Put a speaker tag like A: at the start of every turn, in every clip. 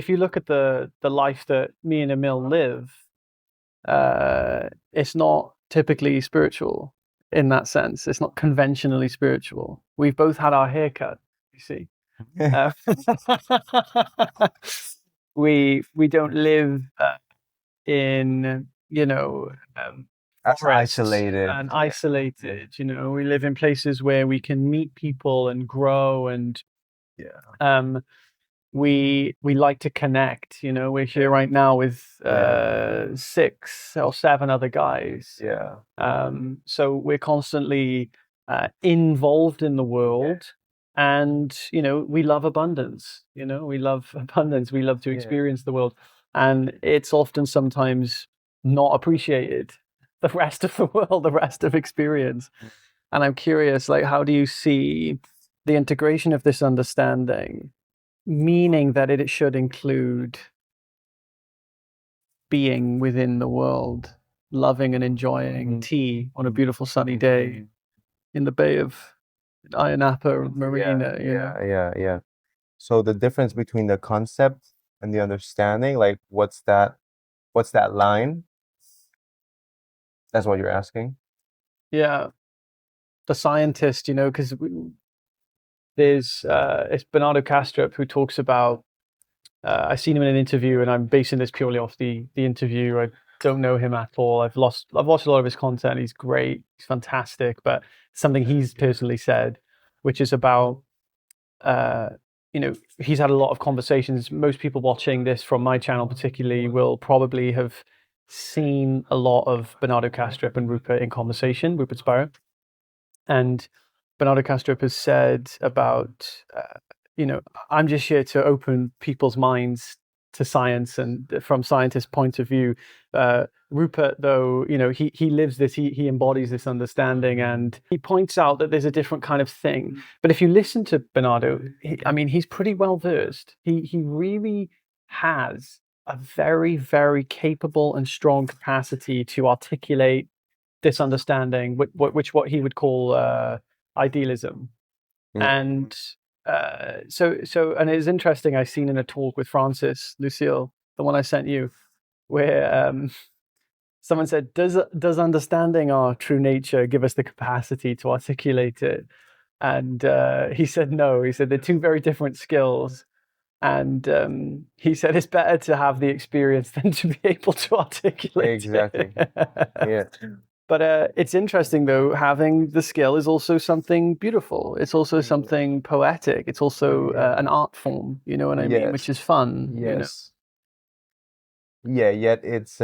A: if you look at the life that me and Emil live, it's not typically spiritual in that sense. It's not conventionally spiritual. We've both had our hair cut, you see. Uh, we don't live in,
B: That's
A: forests
B: isolated.
A: and isolated. We live in places where we can meet people and grow, and
B: Yeah.
A: we like to connect. We're here right now with 6 or 7 other guys.
B: Yeah.
A: So we're constantly involved in the world, and we love abundance. We love abundance. We love to experience the world, and it's often sometimes not appreciated. The rest of the world, the rest of experience. And I'm curious, like, how do you see the integration of this understanding, meaning that it should include being within the world, loving and enjoying tea on a beautiful sunny day in the bay of Napa Marina,
B: Yeah. So the difference between the concept and the understanding, like what's that line? That's what you're asking?
A: Yeah. The scientist, because there's it's Bernardo Kastrup who talks about, I've seen him in an interview, and I'm basing this purely off the interview. I don't know him at all. I've watched a lot of his content. He's great. He's fantastic. But something he's personally said, which is about, he's had a lot of conversations. Most people watching this from my channel, particularly, will probably have seen a lot of Bernardo Kastrup and Rupert in conversation, Rupert Spira. And Bernardo Kastrup has said about, I'm just here to open people's minds to science, and from scientists' point of view. Rupert, though, he lives this, he embodies this understanding, and he points out that there's a different kind of thing. But if you listen to Bernardo, he's pretty well versed. He really has a very, very capable and strong capacity to articulate this understanding, which what he would call idealism. And and it's interesting. I seen in a talk with Francis Lucille, the one I sent you, where someone said, "Does understanding our true nature give us the capacity to articulate it?" And he said, "No." He said they're two very different skills. And he said it's better to have the experience than to be able to articulate
B: Exactly.
A: it.
B: Yeah.
A: But it's interesting, though, having the skill is also something beautiful. It's also something poetic. It's also an art form, you know what I mean? Which is fun.
B: Yes. Yeah, yet it's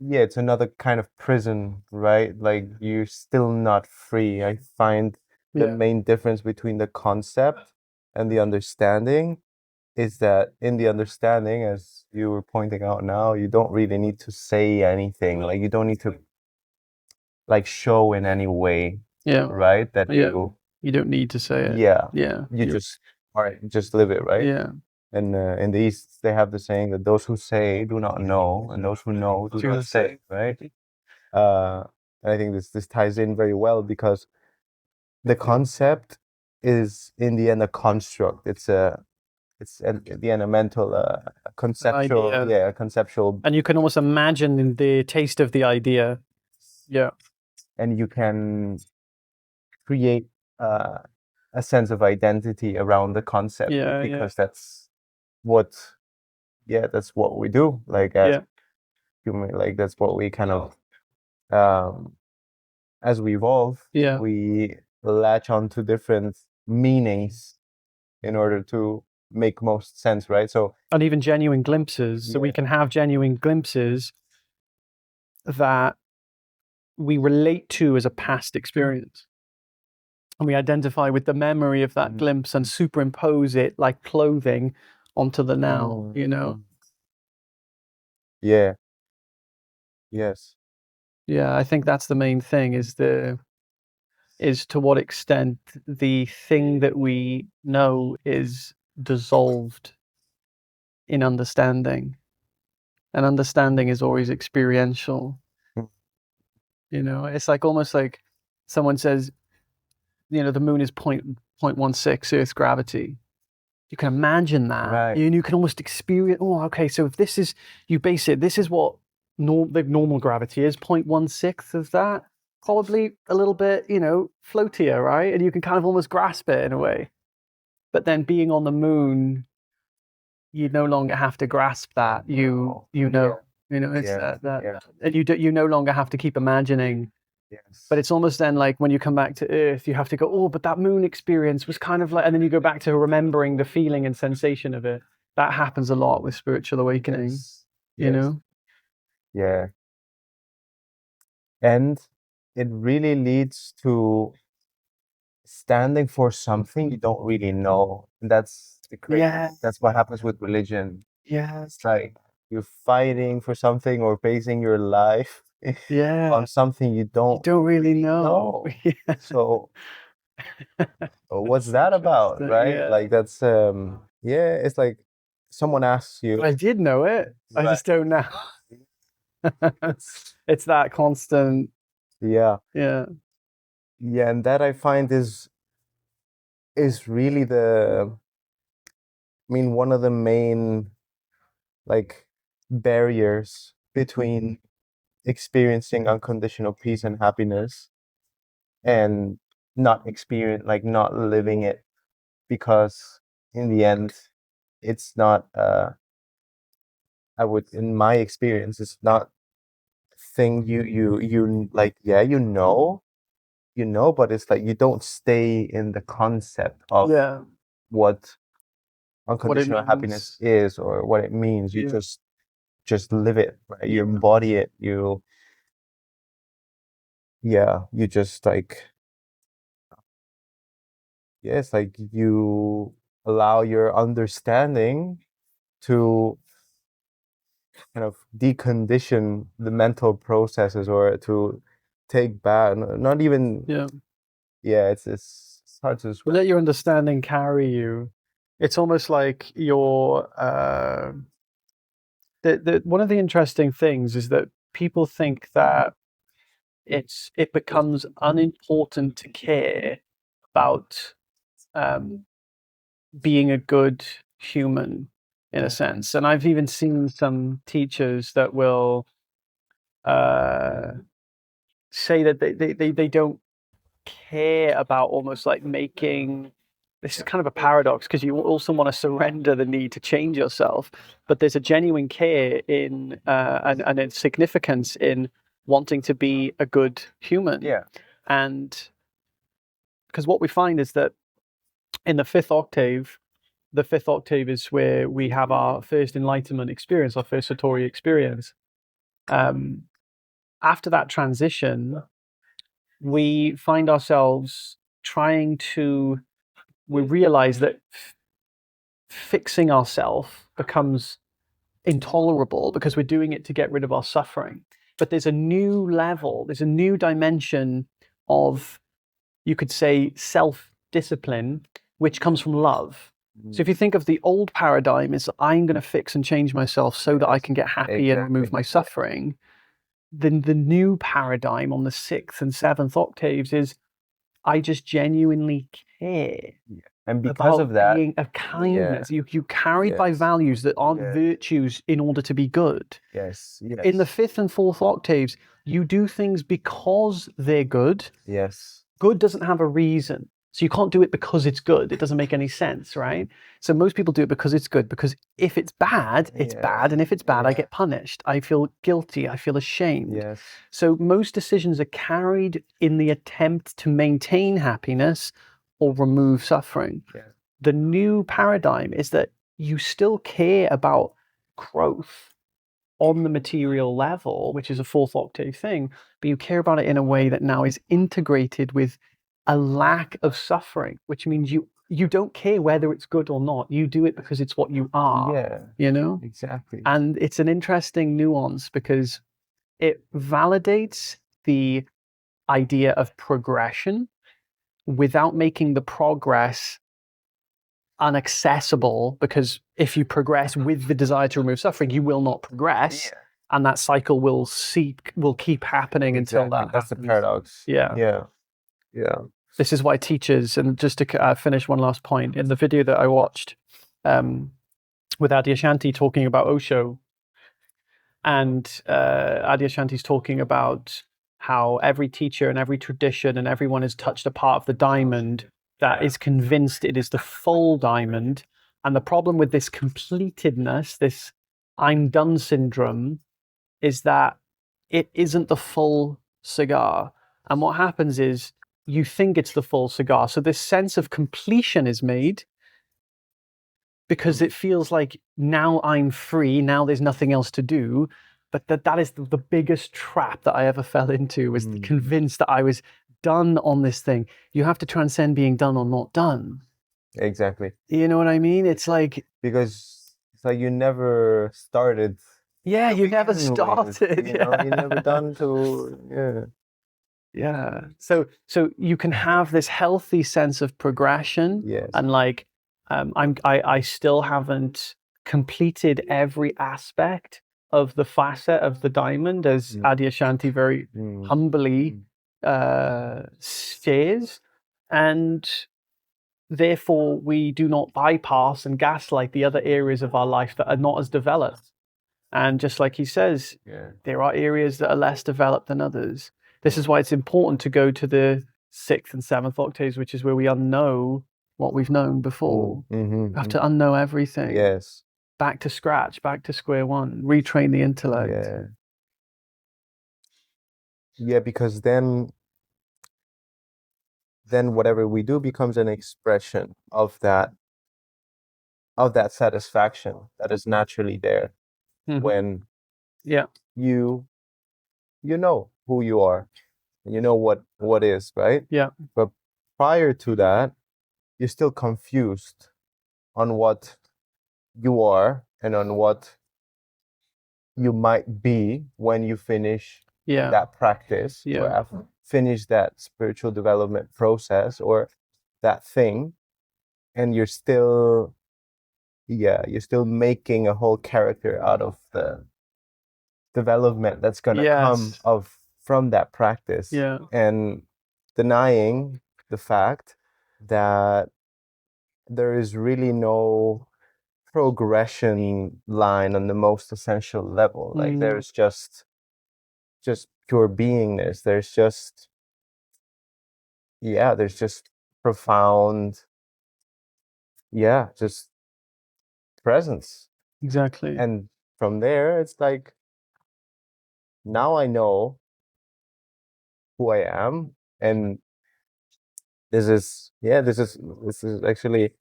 B: it's another kind of prison, right? Like you're still not free. I find the main difference between the concept and the understanding is that in the understanding, as you were pointing out now, you don't really need to say anything. Like you don't need to like show in any way, right? That
A: you don't need to say it.
B: You just just live it, right? And in the East, they have the saying that those who say do not know, and those who know do not say, right? And I think this ties in very well because the concept is in the end a construct. It's at the end a mental, conceptual, a conceptual.
A: And you can almost imagine the taste of the idea. Yeah.
B: And you can create a sense of identity around the concept because that's what we do. Like as human, like that's what we kind of as we evolve, we latch onto different meanings in order to make most sense, right? So,
A: and even genuine glimpses. So we can have genuine glimpses that we relate to as a past experience, and we identify with the memory of that glimpse and superimpose it like clothing onto the now,
B: Yeah. Yes.
A: Yeah, I think that's the main thing, is to what extent the thing that we know is dissolved in understanding. And understanding is always experiential. It's like almost like someone says, the moon is 0.16 Earth gravity. You can imagine that.
B: Right.
A: And you can almost experience, oh, okay, so if this is, you base it, this is what the normal gravity is, 0.16 of that, probably a little bit, floatier, right? And you can kind of almost grasp it in a way. But then being on the moon, you no longer have to grasp that. You know, it's that, and you no longer have to keep imagining.
B: Yes.
A: But it's almost then like when you come back to Earth, you have to go, oh, but that moon experience was kind of like, and then you go back to remembering the feeling and sensation of it. That happens a lot with spiritual awakening, you know?
B: Yeah. And it really leads to standing for something you don't really know. And that's the crazy.
A: Yeah.
B: That's what happens with religion.
A: Yeah.
B: It's like you're fighting for something or basing your life on something you don't
A: really know.
B: Yeah. So what's that about, right?
A: Yeah.
B: Like that's it's like someone asks you.
A: I did know it. I just don't know. It's that constant.
B: Yeah.
A: Yeah.
B: Yeah, and that I find is really one of the main like barriers between experiencing unconditional peace and happiness and not living it, because in the end it's not in my experience, it's not thing you like, but it's like you don't stay in the concept of what unconditional happiness is or what it means. You just live it, right? You embody it. You just like, it's like you allow your understanding to kind of decondition the mental processes, or to take back, not even it's hard to describe.
A: Let your understanding carry you. It's almost like your one of the interesting things is that people think that it becomes unimportant to care about being a good human, in a sense. And I've even seen some teachers that will say that they don't care about almost like making, this is kind of a paradox, because you also want to surrender the need to change yourself, but there's a genuine care in and a significance in wanting to be a good human. And because what we find is that in the fifth octave is where we have our first enlightenment experience, our first Satori experience. After that transition, we find ourselves we realize that fixing ourselves becomes intolerable because we're doing it to get rid of our suffering. But there's a new level, there's a new dimension of, you could say, self-discipline, which comes from love. So if you think of the old paradigm is I'm going to fix and change myself so that I can get happy and remove my suffering, then the new paradigm on the 6th and 7th octaves is I just genuinely care.
B: And because of that,
A: being of kindness, you carried by values that aren't virtues in order to be good.
B: Yes.
A: In the 5th and 4th octaves, you do things because they're good.
B: Yes.
A: Good doesn't have a reason. So you can't do it because it's good. It doesn't make any sense, right? So most people do it because it's good, because if it's bad, it's bad. And if it's bad, I get punished. I feel guilty. I feel ashamed.
B: Yes.
A: So most decisions are carried in the attempt to maintain happiness or remove suffering. The new paradigm is that you still care about growth on the material level, which is a 4th octave thing, but you care about it in a way that now is integrated with a lack of suffering, which means you don't care whether it's good or not. You do it because it's what you are.
B: Exactly.
A: And it's an interesting nuance because it validates the idea of progression without making the progress unaccessible, because if you progress with the desire to remove suffering, you will not progress, and that cycle will keep happening until that
B: That's
A: happens.
B: the paradox. Yeah.
A: this is why teachers, and just to finish one last point, in the video that I watched with Adyashanti talking about Osho, and Adyashanti's talking about how every teacher and every tradition and everyone has touched a part of the diamond that is convinced it is the full diamond. And the problem with this completedness, this I'm done syndrome, is that it isn't the full cigar. And what happens is you think it's the full cigar. So this sense of completion is made because it feels like now I'm free, now there's nothing else to do. But that is the biggest trap that I ever fell into, was convinced that I was done on this thing. You have to transcend being done or not done.
B: Exactly.
A: You know what I mean? It's like...
B: Because it's like you never started.
A: Yeah, you never started.
B: You know, you never done to...
A: Yeah. So you can have this healthy sense of progression.
B: Yes.
A: And like, I still haven't completed every aspect of the facet of the diamond, as Adyashanti very humbly shares, and therefore we do not bypass and gaslight the other areas of our life that are not as developed. And just like he says, there are areas that are less developed than others. This is why it's important to go to the 6th and 7th octaves, which is where we unknow what we've known before. We have to unknow everything.
B: Yes.
A: Back to scratch, back to square one, retrain the intellect.
B: Yeah, because then whatever we do becomes an expression of that satisfaction that is naturally there when you know who you are, and you know what is, right?
A: Yeah.
B: But prior to that, you're still confused on what you are and on what you might be when you finish that practice, or have finished that spiritual development process or that thing, and you're still making a whole character out of the development that's going to come from that practice, and denying the fact that there is really no progression line on the most essential level. Like there's just pure beingness. There's just profound, just presence.
A: Exactly.
B: And from there, it's like, now I know who I am, and this is actually,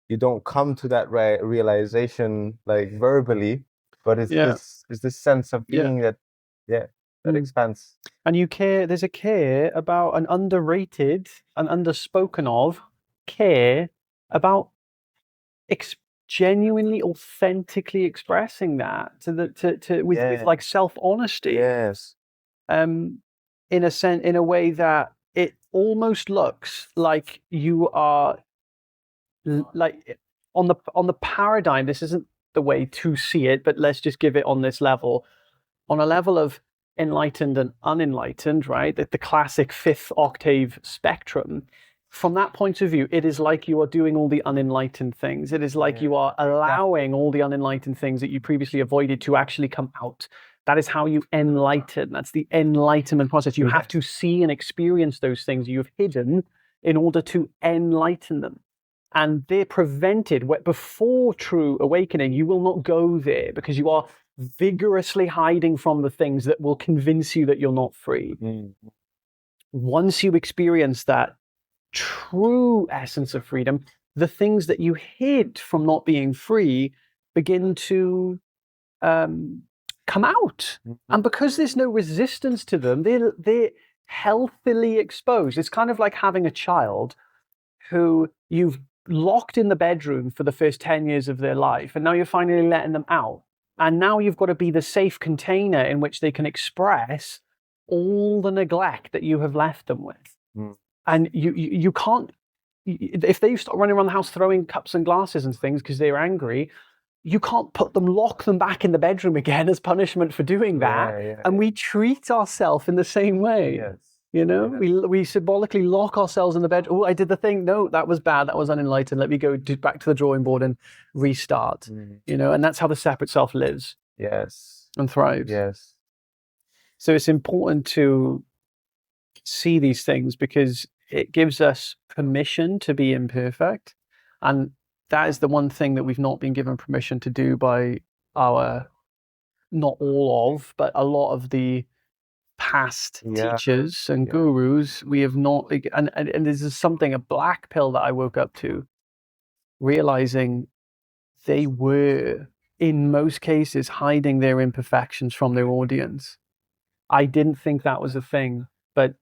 B: you don't come to that realization like verbally, but it's this sense of being that expands.
A: And there's a care about an underrated and underspoken of care about genuinely, authentically expressing that with like self-honesty.
B: Yes.
A: In a way that it almost looks like you are like on the paradigm. This isn't the way to see it, but let's just give it on this level, on a level of enlightened and unenlightened, right? The classic 5th octave spectrum. From that point of view, it is like you are doing all the unenlightened things. It is like you are allowing all the unenlightened things that you previously avoided to actually come out. That is how you enlighten. That's the enlightenment process. You have to see and experience those things you have hidden in order to enlighten them. And they're prevented. Before true awakening, you will not go there because you are vigorously hiding from the things that will convince you that you're not free. Once you experience that true essence of freedom, the things that you hid from not being free begin to come out. And because there's no resistance to them, they're healthily exposed. It's kind of like having a child who you've locked in the bedroom for the first 10 years of their life, and now you're finally letting them out. And now you've got to be the safe container in which they can express all the neglect that you have left them with. And you can't, if they start running around the house throwing cups and glasses and things because they're angry, you can't lock them back in the bedroom again as punishment for doing that. And we treat ourselves in the same way.
B: Yes.
A: You know, we symbolically lock ourselves in the bed. Oh, I did the thing. No, that was bad. That was unenlightened. Let me go back to the drawing board and restart. You know, and that's how the separate self lives.
B: Yes.
A: And thrives.
B: Yes.
A: So it's important to see these things because it gives us permission to be imperfect. And that is the one thing that we've not been given permission to do by our, not all of, but a lot of the past teachers and gurus. We have not, and this is something, a black pill that I woke up to, realizing they were, in most cases, hiding their imperfections from their audience. I didn't think that was a thing, but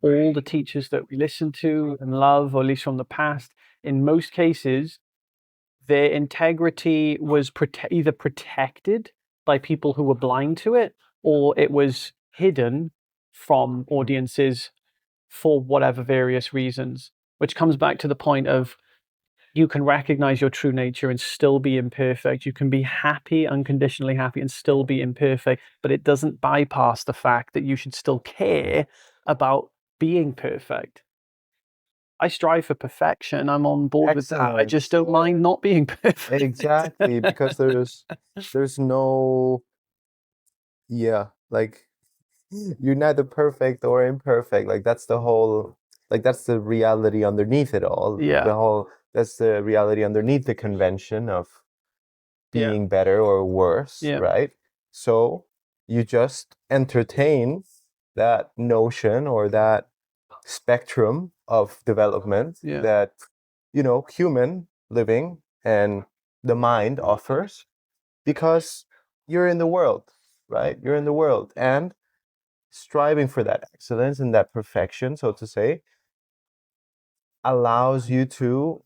A: all the teachers that we listen to and love, or at least from the past, in most cases, their integrity was either protected by people who were blind to it, or it was hidden from audiences for whatever various reasons, which comes back to the point of you can recognize your true nature and still be imperfect. You can be happy, unconditionally happy, and still be imperfect, but it doesn't bypass the fact that you should still care about being perfect. I strive for perfection. I'm on board with that. I just don't mind not being perfect.
B: Exactly, because there's no, like, you're neither perfect or imperfect. Like that's the whole, like that's the reality underneath it all.
A: Yeah.
B: That's the reality underneath the convention of being better or worse, right? So you just entertain that notion or that spectrum of development that, you know, human living and the mind offers, because you're in the world, right? You're in the world, and striving for that excellence and that perfection, so to say, allows you to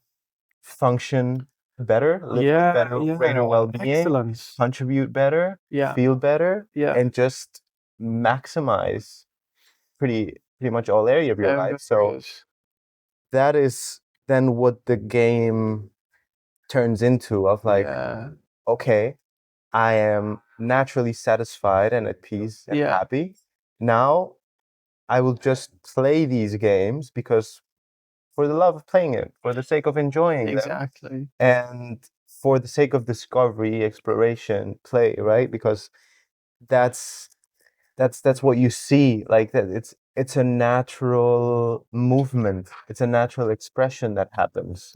B: function better, live with better, greater well-being, contribute better, feel better, and just maximize pretty much all area of your life. So that is then what the game turns into, of like, okay, I am naturally satisfied and at peace and happy. Now I will just play these games because for the love of playing it, for the sake of enjoying them, and for the sake of discovery, exploration, play, right? Because that's what you see, like that. It's a natural movement. It's a natural expression that happens.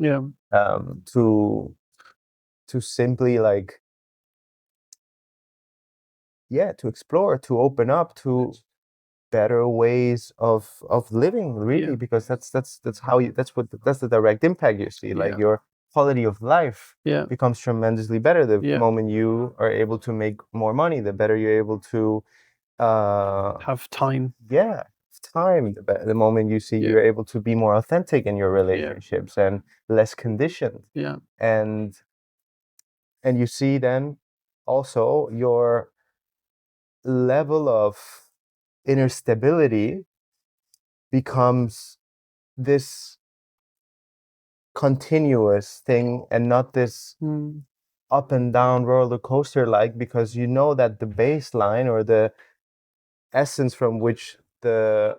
B: To simply, like, to explore, to open up to better ways of living, really, because that's how you, that's the direct impact you see. Like your quality of life becomes tremendously better the moment you are able to make more money, the better you're able to
A: have time.
B: The moment you see you're able to be more authentic in your relationships and less conditioned. And you see then also your level of inner stability becomes this continuous thing and not this up and down roller coaster, like, because you know that the baseline or the essence from which the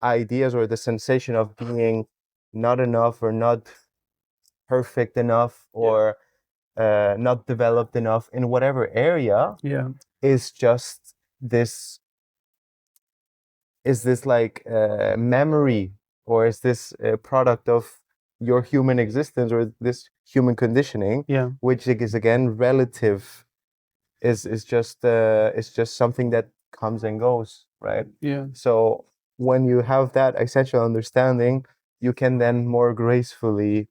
B: ideas or the sensation of being not enough or not perfect enough or not developed enough in whatever area is just this like memory, or is this a product of your human existence or this human conditioning, which is again relative, is just something that comes and goes, right? So when you have that essential understanding, you can then more gracefully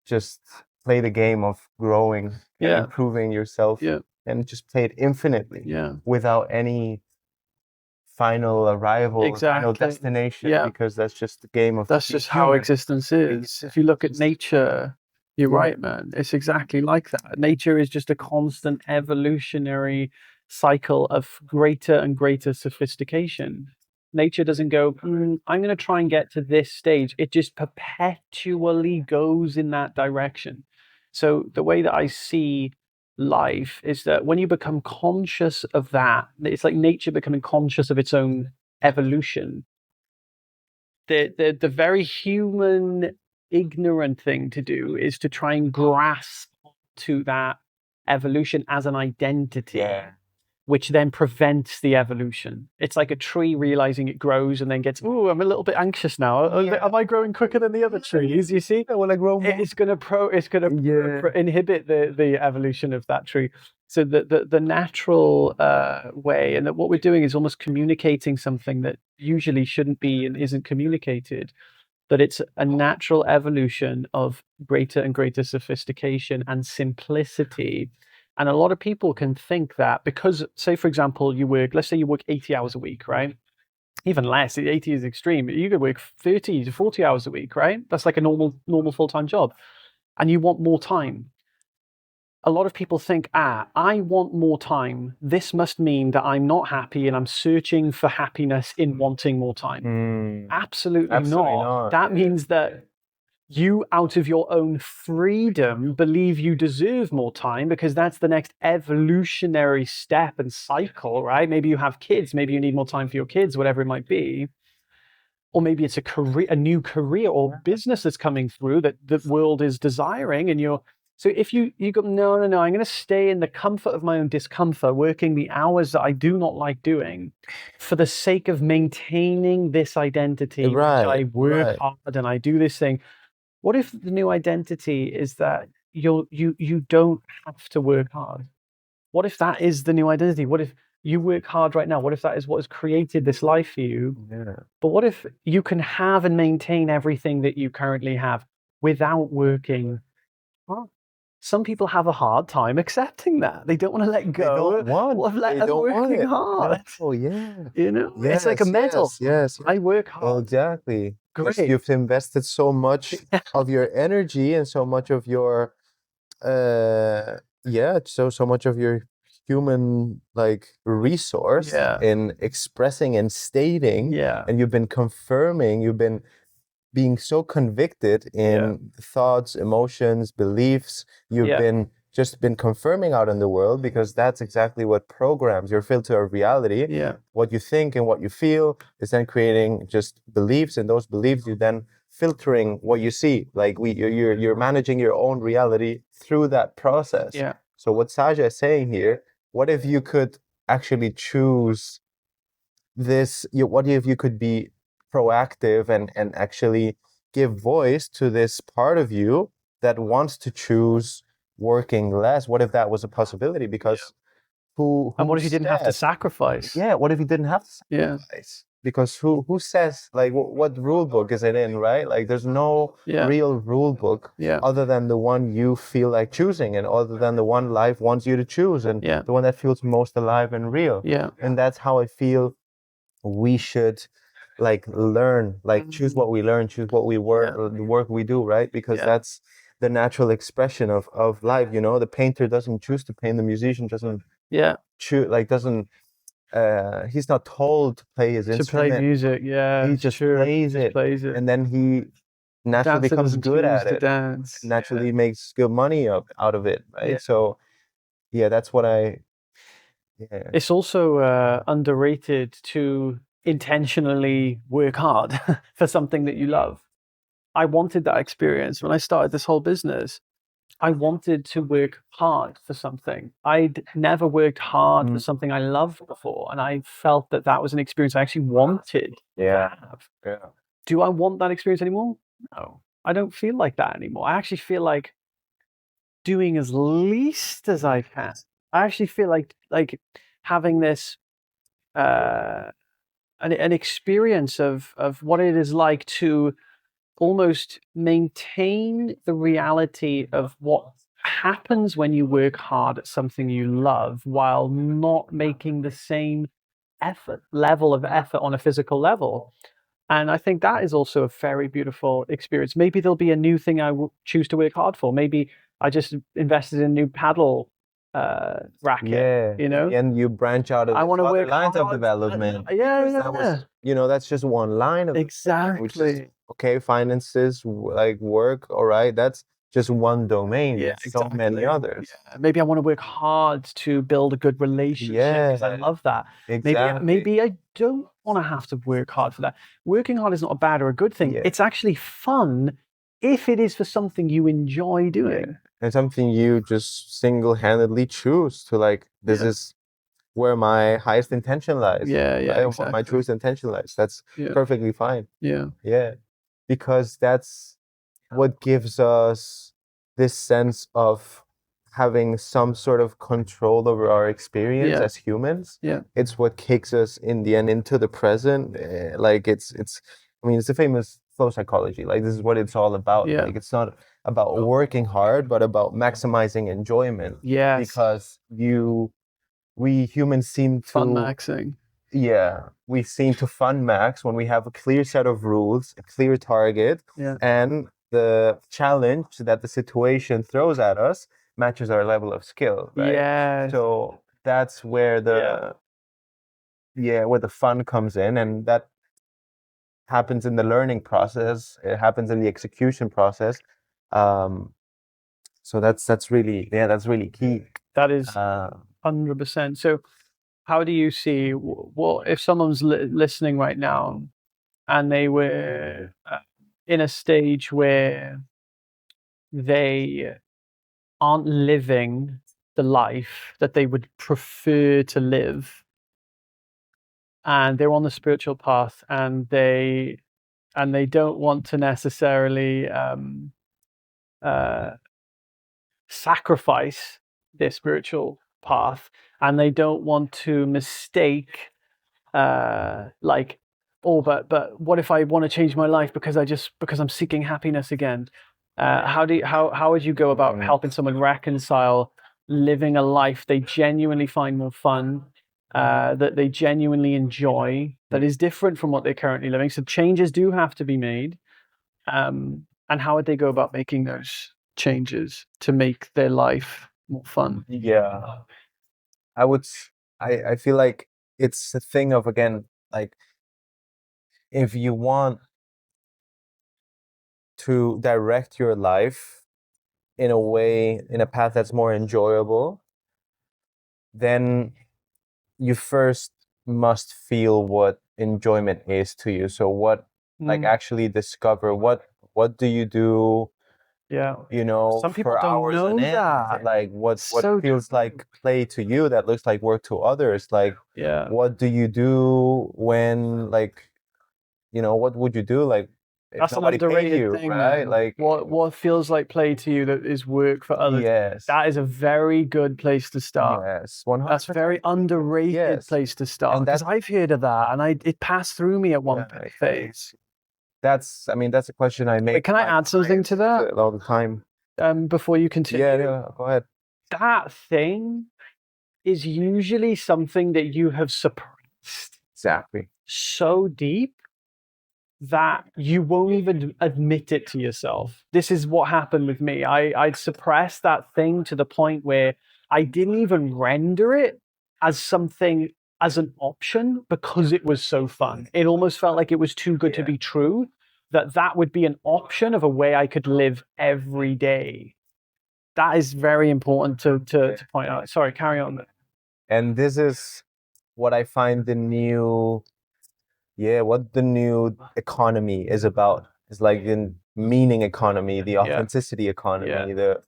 B: just play the game of growing and improving yourself, and just play it infinitely without any final arrival, final destination, because that's just the game of
A: that's just how existence is. If you look at nature, you're right, man. It's exactly like that. Nature is just a constant evolutionary cycle of greater and greater sophistication. Nature doesn't go, I'm going to try and get to this stage. It just perpetually goes in that direction. So the way that I see life is that when you become conscious of that, it's like nature becoming conscious of its own evolution. the very human, ignorant thing to do is to try and grasp to that evolution as an identity, which then prevents the evolution. It's like a tree realizing it grows and then gets, oh, I'm a little bit anxious now. Am I growing quicker than the other trees? You see,
B: I want to grow more.
A: It's going to inhibit the evolution of that tree. So the natural way, and that what we're doing is almost communicating something that usually shouldn't be and isn't communicated. That it's a natural evolution of greater and greater sophistication and simplicity. And a lot of people can think that because, say, for example, let's say you work 80 hours a week, right? Even less, 80 is extreme. You could work 30 to 40 hours a week, right? That's like a normal full-time job. And you want more time. A lot of people think, I want more time. This must mean that I'm not happy and I'm searching for happiness in wanting more time. Absolutely not. That means that you, out of your own freedom, believe you deserve more time because that's the next evolutionary step and cycle, right? Maybe you have kids, maybe you need more time for your kids, whatever it might be. Or maybe it's a new career or business that's coming through that the world is desiring, and so if you go, no, I'm going to stay in the comfort of my own discomfort, working the hours that I do not like doing for the sake of maintaining this identity, which I work hard and I do this thing. What if the new identity is that you don't have to work hard? What if that is the new identity? What if you work hard right now? What if that is what has created this life for you? But what if you can have and maintain everything that you currently have without working hard? Some people have a hard time accepting that. They don't want to let go of working hard.
B: Oh, yeah.
A: You know, it's like a medal.
B: Yes.
A: I work hard.
B: Well, exactly.
A: Great.
B: You've invested so much of your energy and so much of your, so much of your human resource in expressing and stating. And you've been confirming, you've been being so convicted in thoughts, emotions, beliefs. You've been confirming out in the world, because that's exactly what programs your filter of reality. What you think and what you feel is then creating just beliefs, and those beliefs you then filtering what you see. Like you're managing your own reality through that process. So what Saja is saying here, what if you could actually choose this? What if you could be proactive and actually give voice to this part of you that wants to choose working less? What if that was a possibility? Because
A: and what if you didn't have to sacrifice?
B: What if you didn't have to sacrifice? Because who says, what rule book is it in, right? Like there's no real rule book other than the one you feel like choosing, and other than the one life wants you to choose, and the one that feels most alive and real. And that's how I feel we should learn, choose what we learn, choose what we work, the work we do, right? Because that's the natural expression of life. You know, the painter doesn't choose to paint, the musician doesn't choose, he's not told to play his instrument.
A: To play music,
B: he just plays it, and then he naturally becomes good at it.
A: Dance.
B: Naturally makes good money out of it, right? So, that's what I.
A: It's also underrated to intentionally work hard for something that you love. I wanted that experience when I started this whole business. I wanted to work hard for something. I'd never worked hard for something I loved before, and I felt that was an experience I actually wanted to have. Do I want that experience anymore? No, I don't feel like that anymore. I actually feel like doing as least as I can. I actually feel like having this an experience of what it is like to almost maintain the reality of what happens when you work hard at something you love, while not making the same level of effort on a physical level. And I think that is also a very beautiful experience. Maybe there'll be a new thing I will choose to work hard for. Maybe I just invested in a new paddle racket,
B: and you branch out of other lines of development. That's just one line of
A: exactly.
B: Which is, okay, finances, work, all right, that's just one domain. There's so many others.
A: Maybe I want to work hard to build a good relationship because I love that. Maybe I don't want to have to work hard for that. Working hard is not a bad or a good thing. It's actually fun if it is for something you enjoy doing.
B: And something you just single-handedly choose to, like, this is where my highest intention lies. Where my truest intention lies. That's perfectly fine. Because that's what gives us this sense of having some sort of control over our experience as humans. It's what kicks us in the end into the present. Like it's I mean, it's the famous flow psychology. Like, this is what it's all about. Like, it's not about working hard, but about maximizing enjoyment. Because we humans seem to
A: fun maxing.
B: We seem to fun max when we have a clear set of rules, a clear target, and the challenge that the situation throws at us matches our level of skill, right? So that's where the where the fun comes in, and that happens in the learning process. It happens in the execution process. So that's really key.
A: That is 100%. So how do you see, what if someone's listening right now and they were in a stage where they aren't living the life that they would prefer to live, and they're on the spiritual path, and they don't want to necessarily sacrifice their spiritual path, and they don't want to mistake like, oh, but what if I want to change my life because I'm seeking happiness again? How would you go about helping someone reconcile living a life they genuinely find more fun, that they genuinely enjoy, that is different from what they're currently living? So changes do have to be made. And how would they go about making those changes to make their life more fun?
B: I feel like it's a thing of, again, like, if you want to direct your life in a way, in a path that's more enjoyable, then you first must feel what enjoyment is to you. So what, like, actually discover what do you do, you know,
A: some people
B: for
A: don't
B: hours
A: know
B: on end.
A: that.
B: Like, what feels like play to you that looks like work to others. Like, what do you do when, like, you know, what would you do, like, if
A: That's an
B: nobody paid
A: underrated
B: you,
A: thing,
B: right?
A: man.
B: Like,
A: what feels like play to you that is work for others. That is a very good place to start.
B: 100%.
A: That's a very underrated place to start, because I've heard of that, and it passed through me at one phase.
B: That's a question I make.
A: Wait, can I add something to that
B: all the time?
A: Before you continue?
B: Go ahead.
A: That thing is usually something that you have suppressed so deep that you won't even admit it to yourself. This is what happened with me. I'd suppressed that thing to the point where I didn't even render it as something, as an option, because it was so fun. It almost felt like it was too good to be true, that would be an option of a way I could live every day. That is very important to point out. Sorry, carry on.
B: And this is what I find the new economy is about. It's like the meaning economy, the authenticity economy, the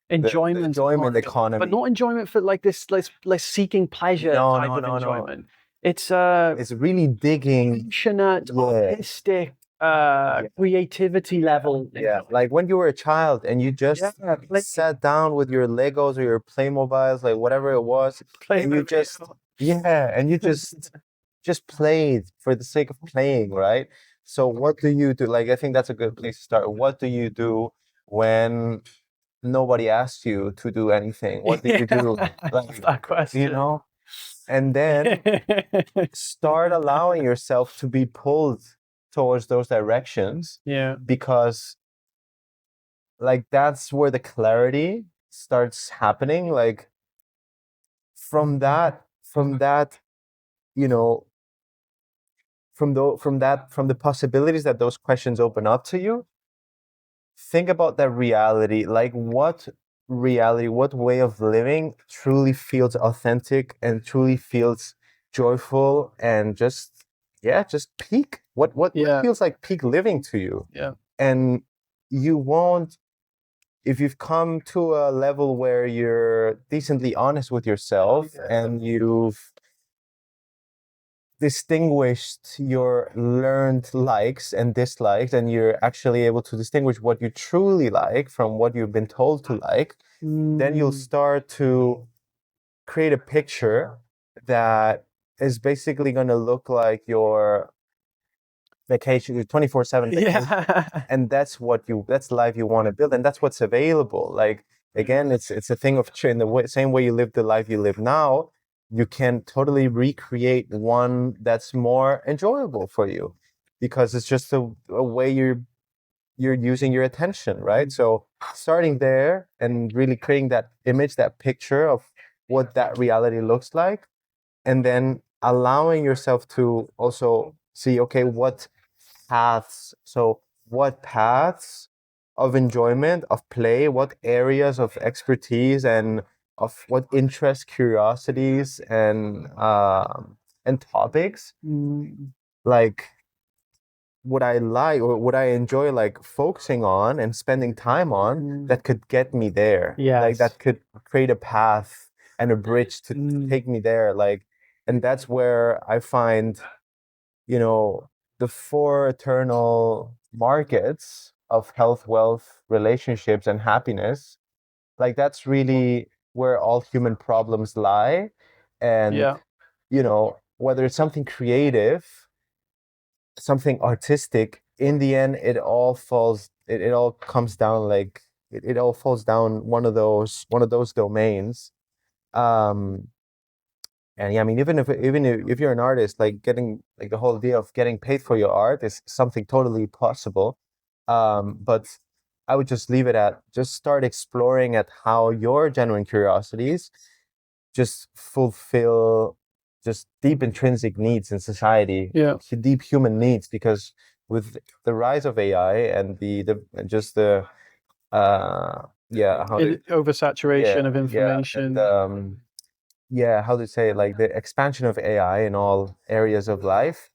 B: enjoyment economy.
A: But not enjoyment for like this, like seeking pleasure type of enjoyment. It's
B: really digging,
A: passionate, artistic, creativity level.
B: Like when you were a child and you just sat down with your Legos or your Playmobiles, like whatever it was, and you just played for the sake of playing, right? So what do you do? Like, I think that's a good place to start. What do you do when nobody asks you to do anything? What do you do? Like,
A: that question.
B: You know? And then start allowing yourself to be pulled towards those directions. Because, like, that's where the clarity starts happening. Like, from that, you know, from the possibilities that those questions open up to you, think about that reality, like what reality, what way of living truly feels authentic and truly feels joyful and just peak. What feels like peak living to you?
A: Yeah.
B: And you won't, if you've come to a level where you're decently honest with yourself and you've distinguished your learned likes and dislikes, and you're actually able to distinguish what you truly like from what you've been told to like, then you'll start to create a picture that is basically going to look like your vacation, your 24/7 vacation. And that's life you want to build, and that's what's available. Like, again, it's a thing of in the same way you live the life you live now, you can totally recreate one that's more enjoyable for you, because it's just a way you're using your attention, right? So starting there and really creating that image, that picture of what that reality looks like, and then allowing yourself to also see, okay, what paths of enjoyment, of play, what areas of expertise and of what interests, curiosities and topics, like would I like or would I enjoy like focusing on and spending time on, that could get me there. Like that could create a path and a bridge to take me there. Like, and that's where I find, the four eternal markets of health, wealth, relationships, and happiness. Like, that's really where all human problems lie. And, whether it's something creative, something artistic, in the end, it all comes down like, it all falls down one of those domains. And yeah, I mean, even if you're an artist, like getting like the whole idea of getting paid for your art is something totally possible. But I would just leave it at, just start exploring at how your genuine curiosities just fulfill just deep intrinsic needs in society, deep human needs. Because with the rise of AI and
A: oversaturation of information.
B: How to say, like the expansion of AI in all areas of life,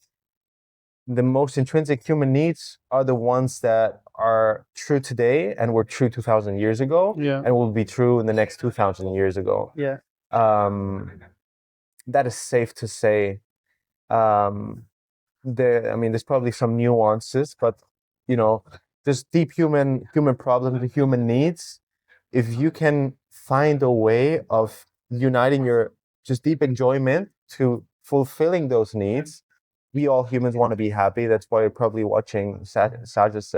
B: the most intrinsic human needs are the ones that are true today and were true 2,000 years ago, and will be true in the next 2,000 years ago. That is safe to say. There's probably some nuances, but just deep human problems, the human needs. If you can find a way of uniting your just deep enjoyment to fulfilling those needs, we all humans want to be happy. That's why you're probably watching Saj's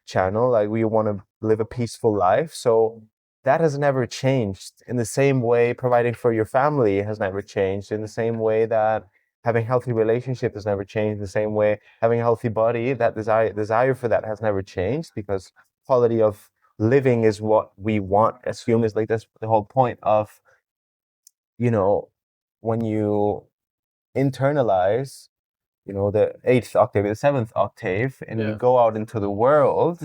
B: channel. Like, we want to live a peaceful life. So that has never changed. In the same way, providing for your family has never changed. In the same way that having healthy relationships has never changed. The same way having a healthy body, that desire for that has never changed, because quality of living is what we want as humans. Like, that's the whole point of, when you internalize, the 8th octave, the 7th octave, and you go out into the world,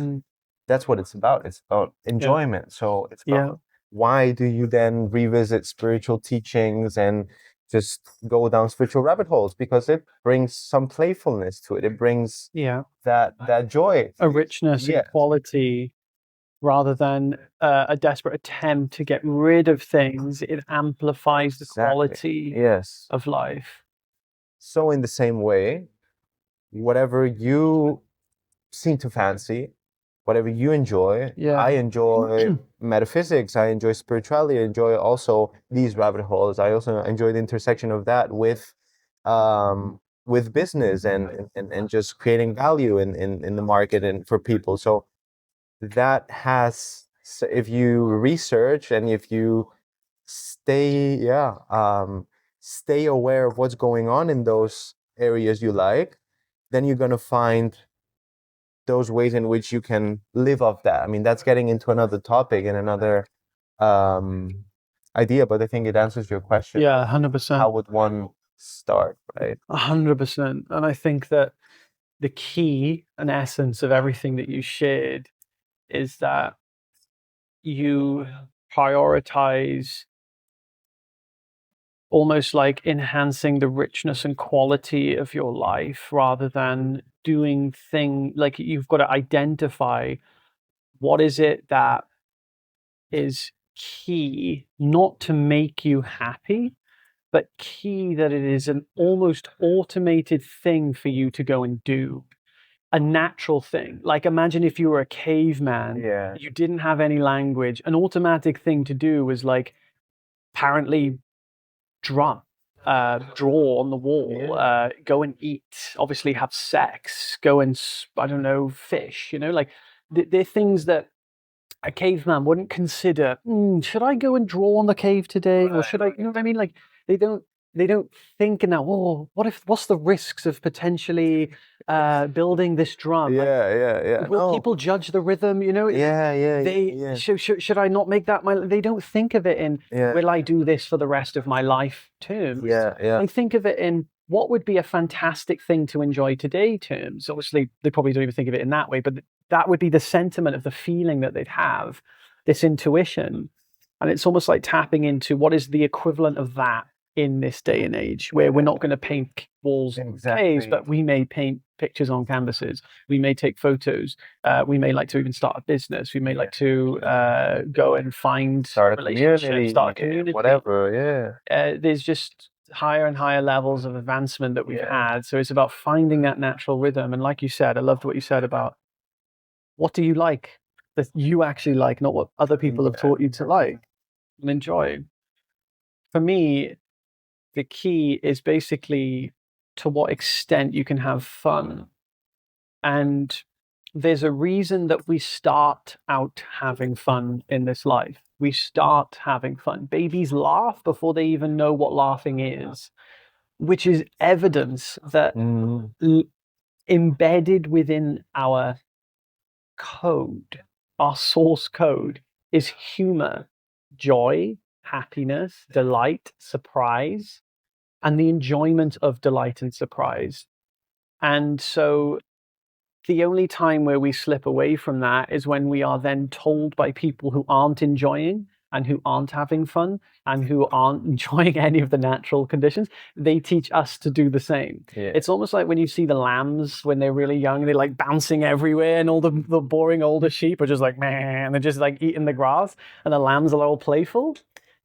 B: that's what it's about. It's about enjoyment. So it's about, why do you then revisit spiritual teachings and just go down spiritual rabbit holes? Because it brings some playfulness to it. It brings that joy,
A: a richness, equality, rather than a desperate attempt to get rid of things. It amplifies the quality of life.
B: So in the same way, whatever you seem to fancy, whatever you enjoy, I enjoy metaphysics, I enjoy spirituality, I enjoy also these rabbit holes. I also enjoy the intersection of that with business and just creating value in the market and for people. So that has, if you research and if you stay aware of what's going on in those areas you like, then you're going to find those ways in which you can live off that. I mean, that's getting into another topic and another idea, but I think it answers your question.
A: 100%.
B: How would one start, right?
A: 100%. And I think that the key and essence of everything that you shared is that you prioritize almost like enhancing the richness and quality of your life rather than doing like you've got to identify what is it that is key, not to make you happy, but key that it is an almost automated thing for you to go and do. A natural thing. Like imagine if you were a caveman, you didn't have any language, an automatic thing to do was like apparently draw on the wall, go and eat, obviously have sex, go and, I don't know, fish, like they're things that a caveman wouldn't consider. Should I go and draw on the cave today, or should I? You know what I mean? Like they don't think now. Oh, what's the risks of potentially building this drum? Will people judge the rhythm? Should I not make that they don't think of it in will I do this for the rest of my life terms. They think of it in what would be a fantastic thing to enjoy today terms. Obviously, they probably don't even think of it in that way, but that would be the sentiment of the feeling that they'd have, this intuition. And it's almost like tapping into what is the equivalent of that in this day and age, where we're not going to paint walls in caves, but we may paint pictures on canvases. We may take photos. We may like to even start a business. We may like to go and start a community,
B: whatever.
A: There's just higher and higher levels of advancement that we've had. So it's about finding that natural rhythm. And like you said, I loved what you said about what do you like that you actually like, not what other people have taught you to like and enjoy. For me, the key is basically to what extent you can have fun. And there's a reason that we start out having fun in this life. We start having fun. Babies laugh before they even know what laughing is, which is evidence that embedded within our code, our source code, is humor, joy, happiness, delight, surprise, and the enjoyment of delight and surprise. And so the only time where we slip away from that is when we are then told by people who aren't enjoying and who aren't having fun and who aren't enjoying any of the natural conditions, they teach us to do the same. It's almost like when you see the lambs when they're really young, they're like bouncing everywhere, and all the boring older sheep are just like, man, and they're just like eating the grass, and the lambs are all playful.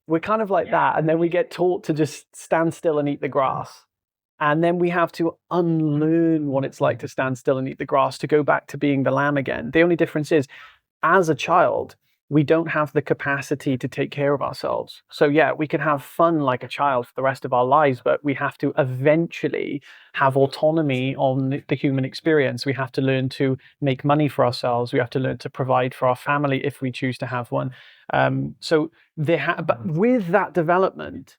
A: We're kind of like that, and then we get taught to just stand still and eat the grass. And then we have to unlearn what it's like to stand still and eat the grass to go back to being the lamb again. The only difference is, as a child, we don't have the capacity to take care of ourselves. So yeah, we can have fun like a child for the rest of our lives, but we have to eventually have autonomy on the human experience. We have to learn to make money for ourselves. We have to learn to provide for our family if we choose to have one. But with that development,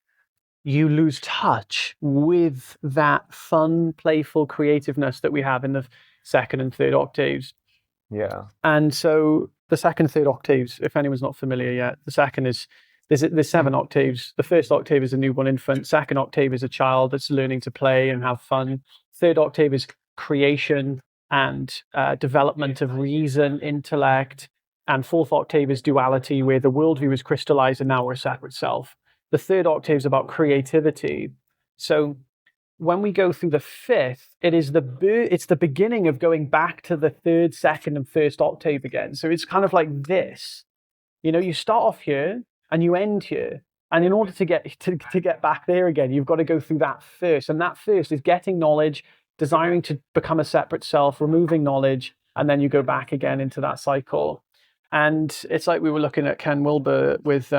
A: you lose touch with that fun, playful creativeness that we have in the second and third octaves. And so the second, third octaves, if anyone's not familiar yet, the second is, there's 7 octaves. The first octave is a newborn infant. Second octave is a child that's learning to play and have fun. Third octave is creation and development of reason, intellect. And fourth octave is duality, where the worldview is crystallized and now we're a separate self. The third octave is about creativity. So when we go through the fifth, it's the beginning of going back to the third, second, and first octave again. So it's kind of like this. You start off here and you end here. And in order to get back there again, you've got to go through that first. And that first is getting knowledge, desiring to become a separate self, removing knowledge, and then you go back again into that cycle. And it's like we were looking at Ken Wilber with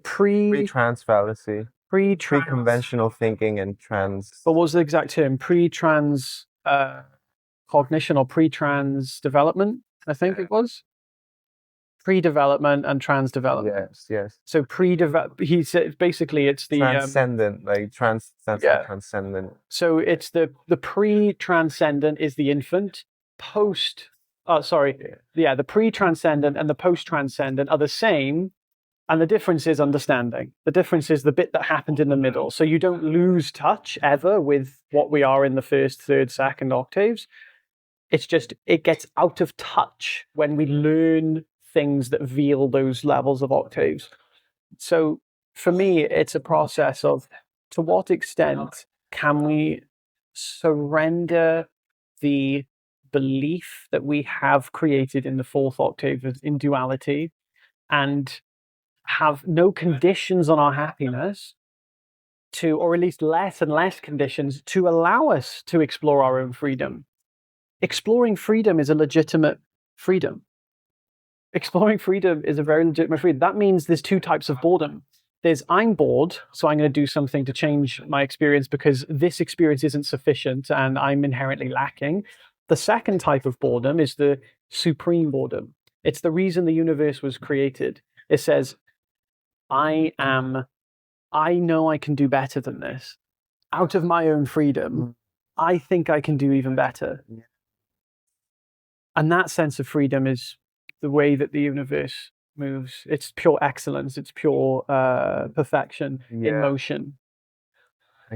A: pre-trans
B: fallacy. Pre-conventional thinking and trans.
A: But what was the exact term? Pre-trans cognition or pre-trans development, I think it was. Pre-development and trans development.
B: Yes.
A: So he said basically it's the
B: transcendent, transcendent.
A: So it's the pre-transcendent is the infant. The pre-transcendent and the post-transcendent are the same. And the difference is understanding. The difference is the bit that happened in the middle. So you don't lose touch ever with what we are in the first, third, second octaves. It's just, it gets out of touch when we learn things that veil those levels of octaves. So for me, it's a process of, to what extent can we surrender the belief that we have created in the fourth octave in duality, and have no conditions on our happiness, to, or at least less and less conditions, to allow us to explore our own freedom. Exploring freedom is a legitimate freedom. Exploring freedom is a very legitimate freedom. That means there's two types of boredom. There's, I'm bored, so I'm going to do something to change my experience because this experience isn't sufficient and I'm inherently lacking. The second type of boredom is the supreme boredom. It's the reason the universe was created. It says, I know I can do better than this. Out of my own freedom, I think I can do even better. And that sense of freedom is the way that the universe moves. It's pure excellence. It's pure perfection in motion.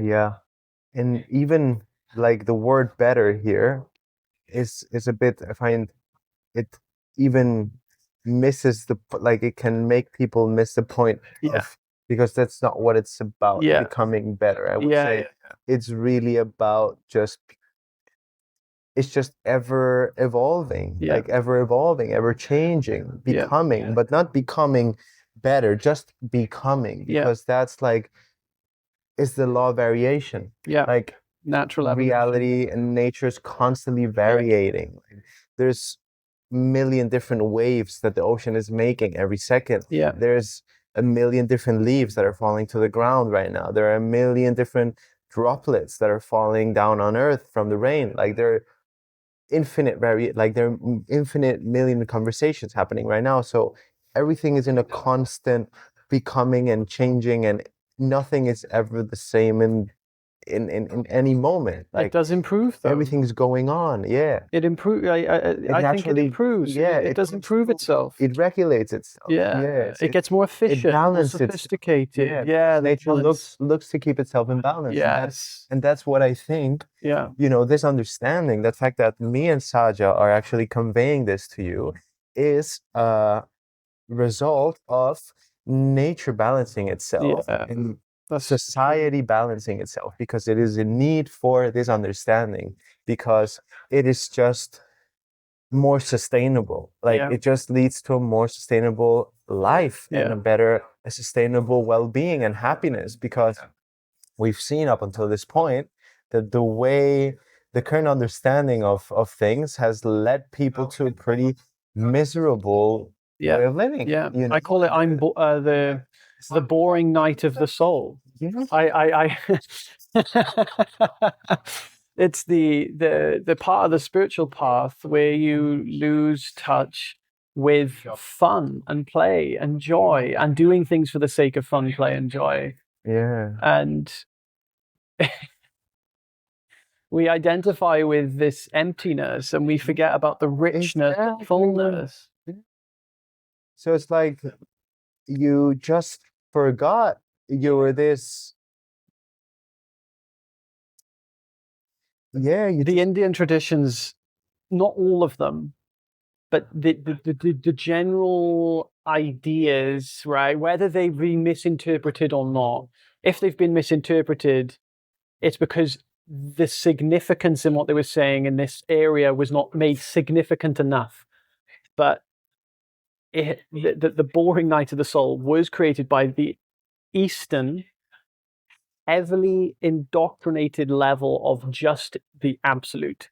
B: Yeah. And even like the word better here is a bit, I find it even misses the, like it can make people miss the point of, because that's not what it's about, becoming better. I would say it's really about it's just ever evolving, like ever evolving, ever changing, becoming, but not becoming better, just becoming, because that's like, it's the law of variation. Like
A: natural
B: reality and nature is constantly varying. There's a million different waves that the ocean is making every second. There's a million different leaves that are falling to the ground right now. There are a million different droplets that are falling down on earth from the rain. Like there are infinite million conversations happening right now. So everything is in a constant becoming and changing, and nothing is ever the same in any moment. Like,
A: it does improve, though.
B: Everything's going on. It
A: improves. I think it improves. It does improve itself.
B: It regulates itself.
A: It gets more efficient, more sophisticated.
B: Nature looks to keep itself in balance. And that's what I think. This understanding, the fact that me and Saja are actually conveying this to you, is a result of nature balancing itself. And society balancing itself, because it is a need for this understanding, because it is just more sustainable. It just leads to a more sustainable life and a sustainable well-being and happiness, because we've seen up until this point that the current understanding of things has led people to a pretty miserable way of living.
A: I call it the boring night of the soul. It's the part of the spiritual path where you lose touch with fun and play and joy and doing things for the sake of fun, play, and joy. And we identify with this emptiness and we forget about the richness and fullness.
B: So it's like you just forgot you were this.
A: The Indian traditions, not all of them, but the general ideas, right? Whether they've been misinterpreted or not, if they've been misinterpreted, it's because the significance in what they were saying in this area was not made significant enough. But the boring night of the soul was created by the Eastern, heavily indoctrinated level of just the absolute,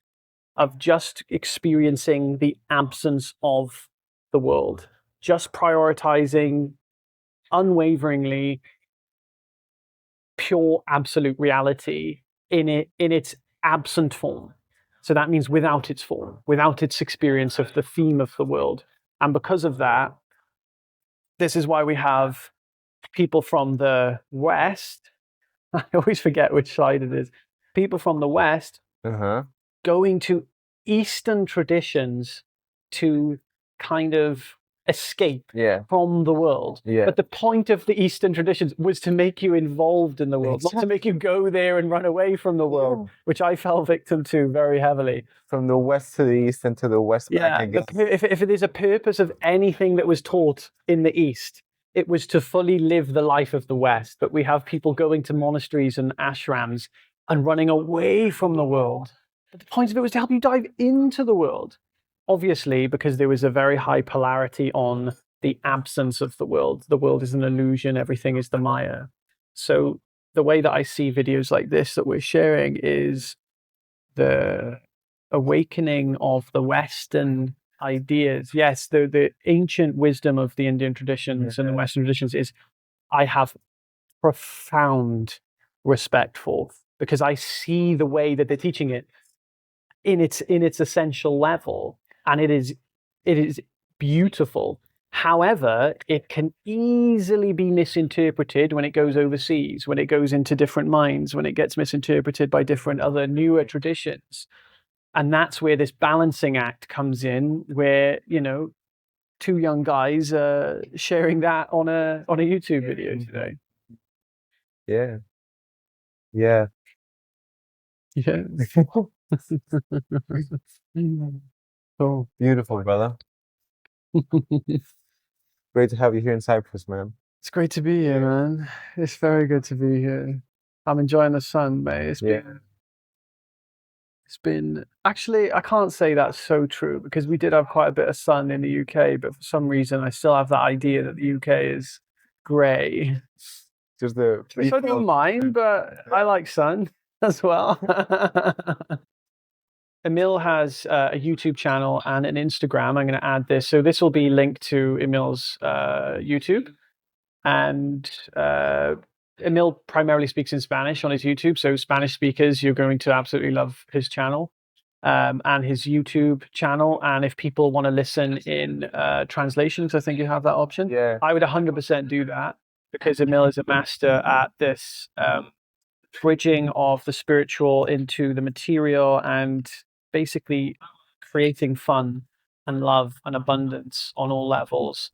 A: of just experiencing the absence of the world, just prioritizing unwaveringly pure absolute reality in its absent form. So that means without its form, without its experience of the theme of the world. And because of that, this is why we have people from the West, I always forget which side it is, people from the West going to Eastern traditions to kind of escape
B: Yeah.
A: from the world.
B: Yeah.
A: But the point of the Eastern traditions was to make you involved in the world, not to make you go there and run away from the world, which I fell victim to very heavily.
B: From the West to the East and to the West back again.
A: If there's a purpose of anything that was taught in the East, it was to fully live the life of the West. But we have people going to monasteries and ashrams and running away from the world. But the point of it was to help you dive into the world. Obviously, because there was a very high polarity on the absence of the world. The world is an illusion, everything is the Maya. So the way that I see videos like this that we're sharing is the awakening of the Western ideas. Yes, the ancient wisdom of the Indian traditions and the Western traditions is I have profound respect for, because I see the way that they're teaching it in its essential level, and it is beautiful. However, it can easily be misinterpreted when it goes overseas, when it goes into different minds, when it gets misinterpreted by different other newer traditions. And that's where this balancing act comes in, where, you know, two young guys sharing that on a YouTube video today.
B: Yeah. Yeah.
A: Yeah.
B: Oh, beautiful, brother. Great to have you here in Cyprus, man.
A: It's great to be here, man. It's very good to be here. I'm enjoying the sun, mate. It's been actually, I can't say that's so true, because we did have quite a bit of sun in the UK, but for some reason I still have that idea that the UK is grey.
B: Just the
A: Which I don't mind, but I like sun as well. Emil has a YouTube channel and an Instagram. I'm going to add this. So this will be linked to Emil's YouTube. And Emil primarily speaks in Spanish on his YouTube. So Spanish speakers, you're going to absolutely love his channel and his YouTube channel. And if people want to listen in translations, I think you have that option.
B: Yeah.
A: I would 100% do that, because Emil is a master at this bridging of the spiritual into the material and basically creating fun and love and abundance on all levels.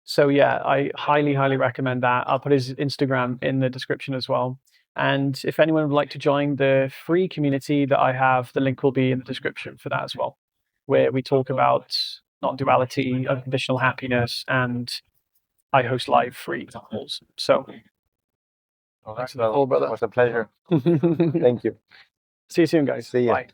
A: So yeah, I highly recommend that. I'll put his Instagram in the description as well. And if anyone would like to join the free community that I have, the link will be in the description for that as well, where we talk about non-duality, unconditional happiness, and I host live free calls. So
B: all right, brother. It was a pleasure. Thank you.
A: See you soon, guys.
B: See ya.
A: Bye.